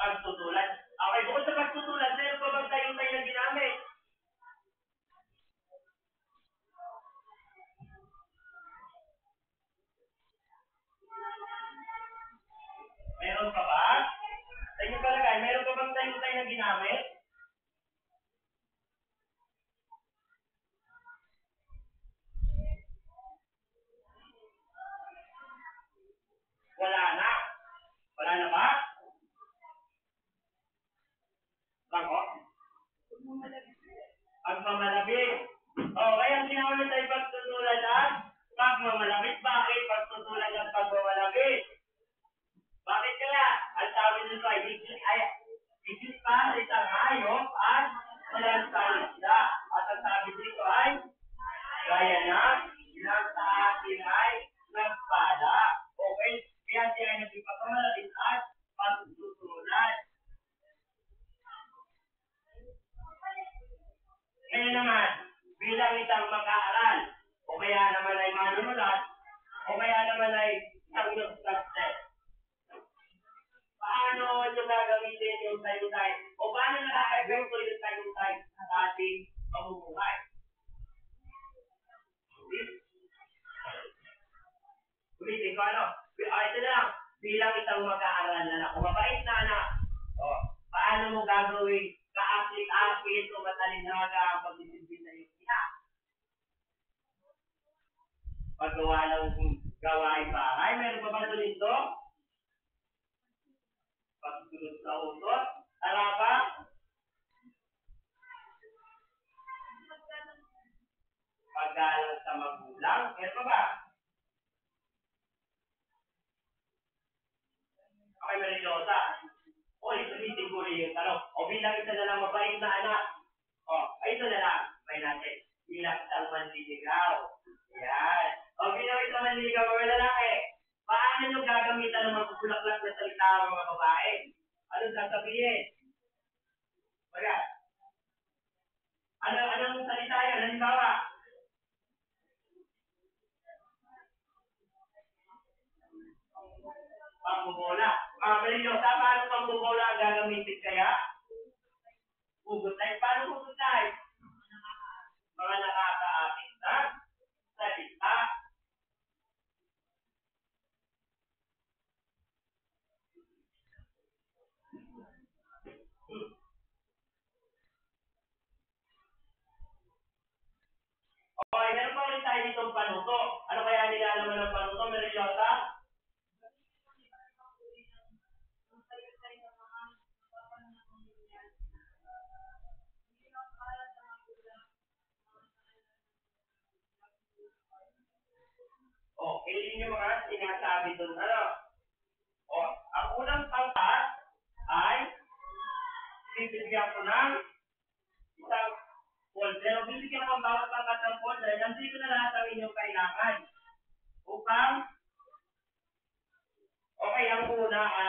Pagtutulan. Okay, bukod sa pagtutulan, meron pa bang tayo na ginamit? Meron pa ba? Sa inyo palagay, meron pa bang tayo na ginamit? Wala na. Wala na ba? Bako? Pagmamalabig. Okay, ang ginamit ay pagtutulan at pagmamalabig. Bakit pagtutulan at pagmamalabig? Bakit kaya? Ang sabi nito ay higit pa sa isang hayop at malansanin sila. At ang sabi dito ay gaya na ilang sa atin ay nagpala. Okay? Kaya siya ay nagpapakamalabig at pagtutulan. Kaya naman, bilang isang mag-aaral, o kaya naman ay manunulat, o kaya naman ay isang nagsaset, paano nyo gagamitin yung tayo-tay? O paano nakakagawin yung tayo-tay sa ating pamumuhay? Ulitin ko ano? Ito na lang, bilang isang mag-aaral na anak, o mabait na anak, paano mo gagawin kaapit-apit o matalinaga ang pagdisipin na yung ina? Paggawa ng gawain bahay, meron pa ba doon ito? Pagsunod sa utot? Tara ba? Paggalang sa magulang? Meron pa ba? Okay, Marilosa. O, isulitin ko rin yung tanong. O, bilang isa na lang mabait na anak. O, ito na lang. May natin. Bilang isang manliligaw. Yan. O, bilang isang manliligaw mga lalaki. Paano nyo gagamitan ng magpupulaklak na salita ng mga babae? Anong sasabihin? Baga, anong salita yan? Halimbawa, pambubola. Marilosa, paano pambubola ang gagamitin kaya? Hugot tayo. Paano hugot tayo? Mga nakakaapit na salita. Okay, meron pa rin tayo ditong panuto. Ano kaya nilalaman ng panuto, Marilosa? Yun yung mga sinasabi doon. Ano? Ang unang pangkat ay bibigyan ko ng isang folder. Bibigyan ko ang bawat pangkat ng folder. Nandito na lahat ang inyong kailangan. Upang, okay, ang una ay